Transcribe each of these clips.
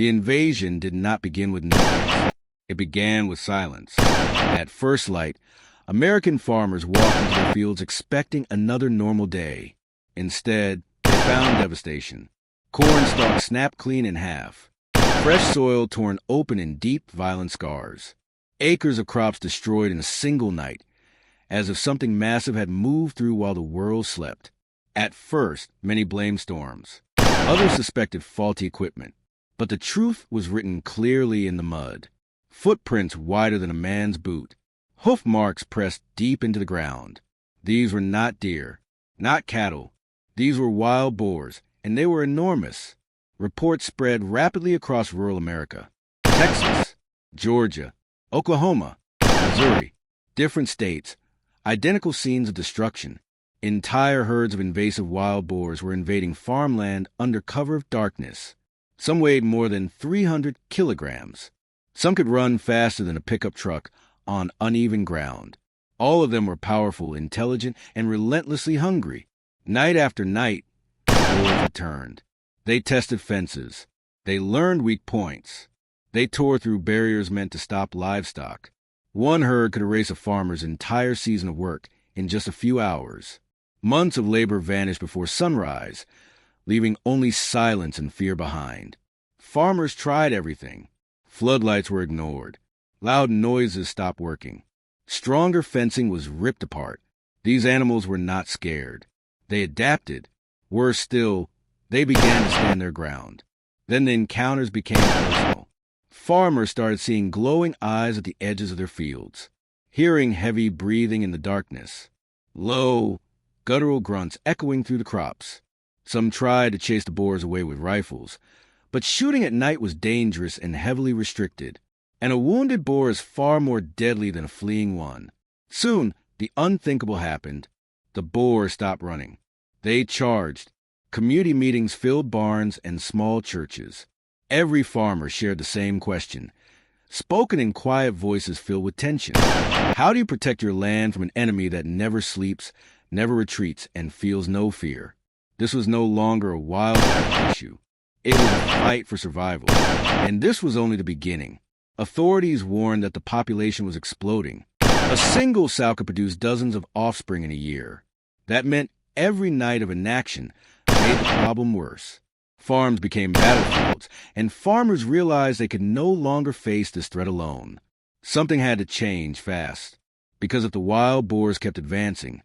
The invasion did not begin with noise. It began with silence. At first light, American farmers walked into their fields expecting another normal day. Instead, they found devastation. Corn stalks snapped clean in half. Fresh soil torn open in deep, violent scars. Acres of crops destroyed in a single night, as if something massive had moved through while the world slept. At first, many blamed storms. Others suspected faulty equipment. But the truth was written clearly in the mud. Footprints wider than a man's boot. Hoof marks pressed deep into the ground. These were not deer, not cattle. These were wild boars, and they were enormous. Reports spread rapidly across rural America. Texas, Georgia, Oklahoma, Missouri, different states, identical scenes of destruction. Entire herds of invasive wild boars were invading farmland under cover of darkness. Some weighed more than 300 kilograms. Some could run faster than a pickup truck on uneven ground. All of them were powerful, intelligent, and relentlessly hungry. Night after night, the boars returned. They tested fences. They learned weak points. They tore through barriers meant to stop livestock. One herd could erase a farmer's entire season of work in just a few hours. Months of labor vanished before sunrise, leaving only silence and fear behind. Farmers tried everything. Floodlights were ignored. Loud noises stopped working. Stronger fencing was ripped apart. These animals were not scared. They adapted. Worse still, they began to stand their ground. Then the encounters became personal. Farmers started seeing glowing eyes at the edges of their fields, hearing heavy breathing in the darkness, low, guttural grunts echoing through the crops. Some tried to chase the boars away with rifles, but shooting at night was dangerous and heavily restricted, and a wounded boar is far more deadly than a fleeing one. Soon, the unthinkable happened. The boars stopped running. They charged. Community meetings filled barns and small churches. Every farmer shared the same question, spoken in quiet voices filled with tension. How do you protect your land from an enemy that never sleeps, never retreats, and feels no fear? This was no longer a wildlife issue. It was a fight for survival. And this was only the beginning. Authorities warned that the population was exploding. A single sow could produce dozens of offspring in a year. That meant every night of inaction made the problem worse. Farms became battlefields, and farmers realized they could no longer face this threat alone. Something had to change fast, because if the wild boars kept advancing,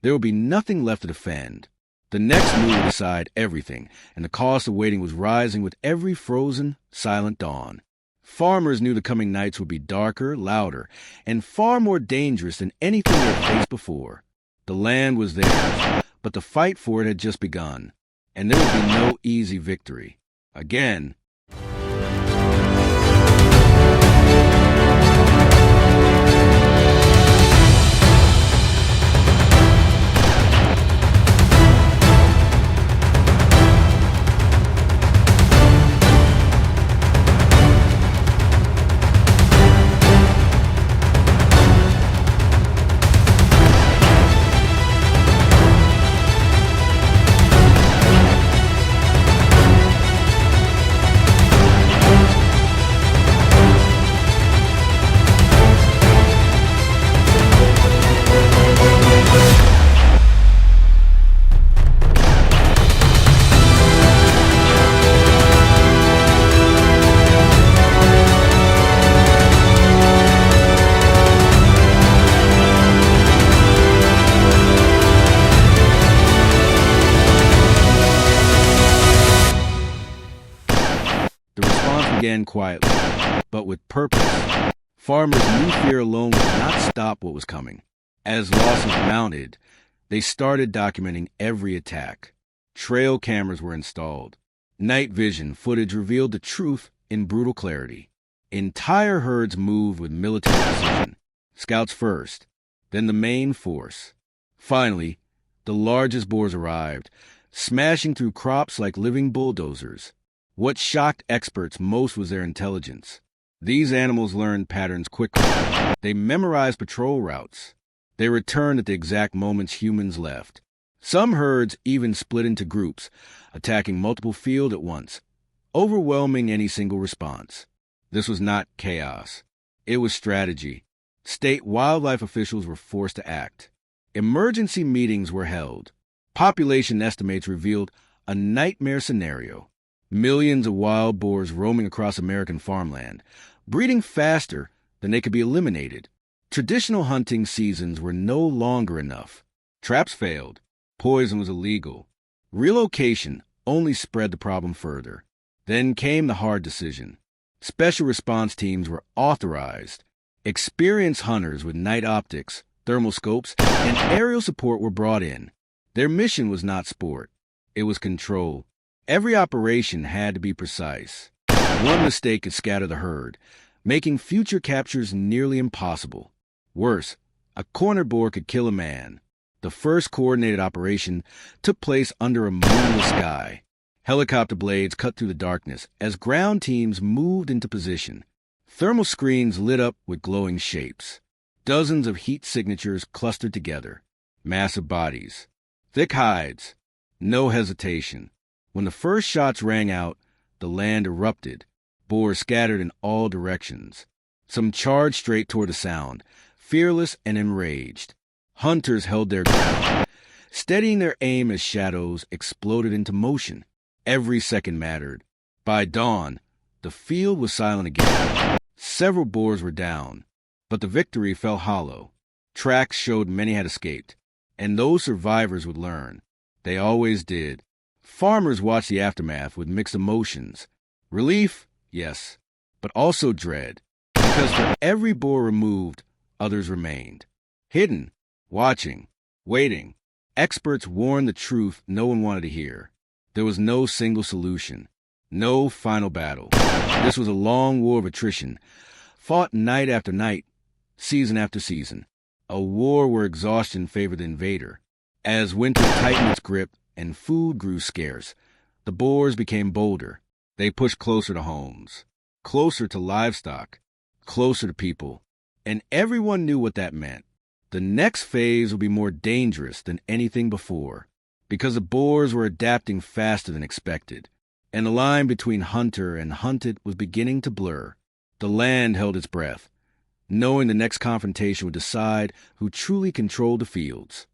there would be nothing left to defend. The next move would decide everything, and the cost of waiting was rising with every frozen, silent dawn. Farmers knew the coming nights would be darker, louder, and far more dangerous than anything they had faced before. The land was theirs, but the fight for it had just begun. And there would be no easy victory. Again. Began quietly, but with purpose. Farmers knew fear alone would not stop what was coming. As losses mounted, they started documenting every attack. Trail cameras were installed. Night vision footage revealed the truth in brutal clarity. Entire herds moved with military precision. Scouts first, then the main force. Finally, the largest boars arrived, smashing through crops like living bulldozers. What shocked experts most was their intelligence. These animals learned patterns quickly. They memorized patrol routes. They returned at the exact moments humans left. Some herds even split into groups, attacking multiple fields at once. overwhelming any single response. This was not chaos. It was strategy. State wildlife officials were forced to act. Emergency meetings were held. Population estimates revealed a nightmare scenario. Millions of wild boars roaming across American farmland, breeding faster than they could be eliminated. Traditional hunting seasons were no longer enough. Traps failed. Poison was illegal. Relocation only spread the problem further. Then came the hard decision. Special response teams were authorized. Experienced hunters with night optics, thermal scopes, and aerial support were brought in. Their mission was not sport. It was control. Every operation had to be precise. One mistake could scatter the herd, making future captures nearly impossible. Worse, a cornered boar could kill a man. The first coordinated operation took place under a moonless sky. Helicopter blades cut through the darkness as ground teams moved into position. Thermal screens lit up with glowing shapes. Dozens of heat signatures clustered together. Massive bodies. Thick hides. No hesitation. When the first shots rang out, the land erupted. Boars scattered in all directions. Some charged straight toward the sound, fearless and enraged. Hunters held their ground, steadying their aim as shadows exploded into motion. Every second mattered. By dawn, the field was silent again. Several boars were down, but the victory fell hollow. Tracks showed many had escaped, and those survivors would learn. They always did. Farmers watched the aftermath with mixed emotions. Relief, yes, but also dread, because for every boar removed, others remained. Hidden, watching, waiting. Experts warned the truth no one wanted to hear. There was no single solution, no final battle. This was a long war of attrition, fought night after night, season after season. A war where exhaustion favored the invader. As winter tightened its grip and food grew scarce, the boars became bolder. They pushed closer to homes, closer to livestock, closer to people. And everyone knew what that meant. The next phase would be more dangerous than anything before, because the boars were adapting faster than expected, and the line between hunter and hunted was beginning to blur. The land held its breath, knowing the next confrontation would decide who truly controlled the fields.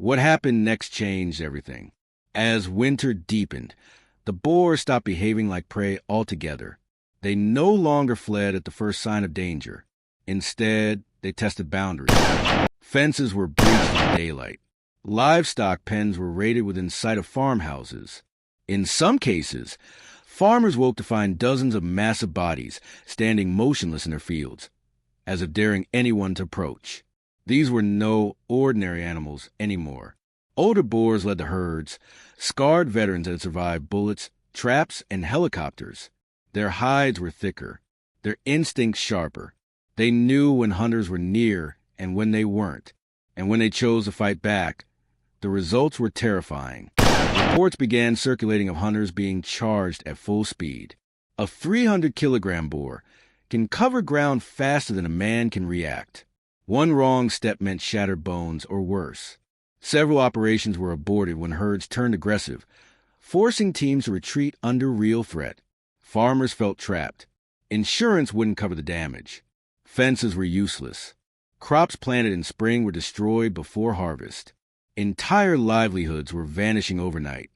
What happened next changed everything. As winter deepened, the boars stopped behaving like prey altogether. They no longer fled at the first sign of danger. Instead, they tested boundaries. Fences were breached in daylight. Livestock pens were raided within sight of farmhouses. In some cases, farmers woke to find dozens of massive bodies standing motionless in their fields, as if daring anyone to approach. These were no ordinary animals anymore. Older boars led the herds, scarred veterans that had survived bullets, traps, and helicopters. Their hides were thicker, their instincts sharper. They knew when hunters were near and when they weren't, and when they chose to fight back, the results were terrifying. Reports began circulating of hunters being charged at full speed. A 300-kilogram boar can cover ground faster than a man can react. One wrong step meant shattered bones or worse. Several operations were aborted when herds turned aggressive, forcing teams to retreat under real threat. Farmers felt trapped. Insurance wouldn't cover the damage. Fences were useless. Crops planted in spring were destroyed before harvest. Entire livelihoods were vanishing overnight.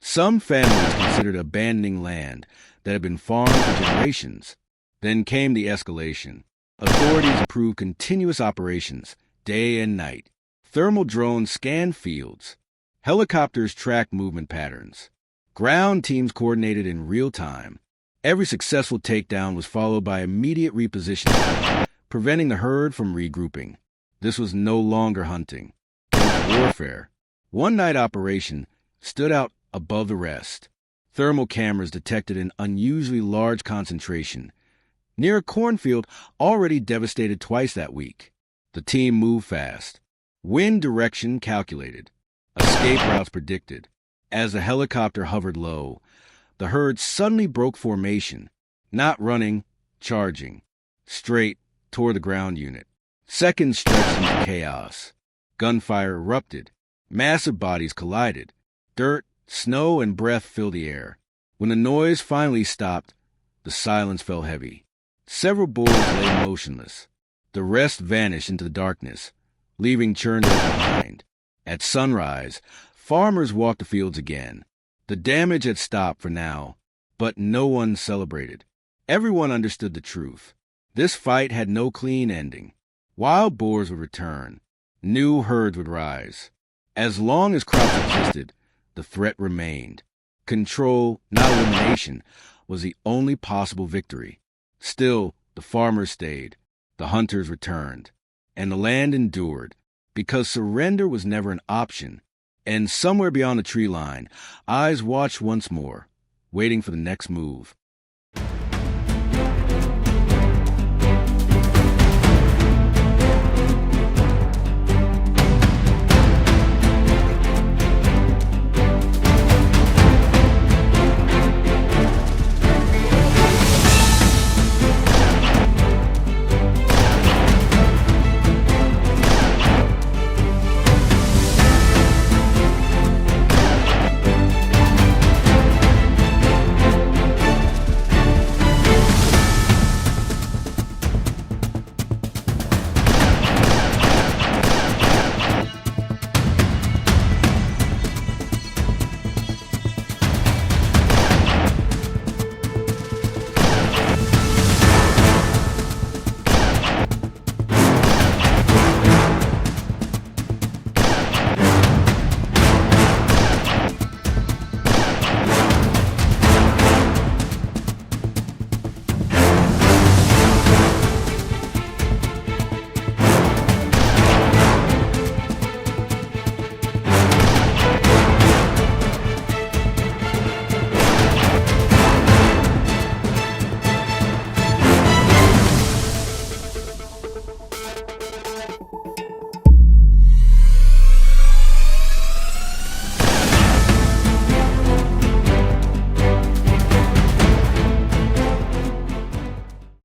Some families considered abandoning land that had been farmed for generations. Then came the escalation. Authorities approved continuous operations, day and night. Thermal drones scanned fields. Helicopters tracked movement patterns. Ground teams coordinated in real time. Every successful takedown was followed by immediate repositioning, preventing the herd from regrouping. This was no longer hunting. It was warfare. One night operation stood out above the rest. Thermal cameras detected an unusually large concentration near a cornfield already devastated twice that week. The team moved fast. Wind direction calculated. Escape routes predicted. As the helicopter hovered low, the herd suddenly broke formation, not running, charging, straight toward the ground unit. Seconds stretched into chaos. Gunfire erupted. Massive bodies collided. Dirt, snow, and breath filled the air. When the noise finally stopped, the silence fell heavy. Several boars lay motionless. The rest vanished into the darkness, leaving churners behind. At sunrise, farmers walked the fields again. The damage had stopped for now, but no one celebrated. Everyone understood the truth. This fight had no clean ending. Wild boars would return. New herds would rise. As long as crops existed, the threat remained. Control, not elimination, was the only possible victory. Still, the farmers stayed. The hunters returned. And the land endured, because surrender was never an option. And somewhere beyond the tree line, eyes watched once more, waiting for the next move.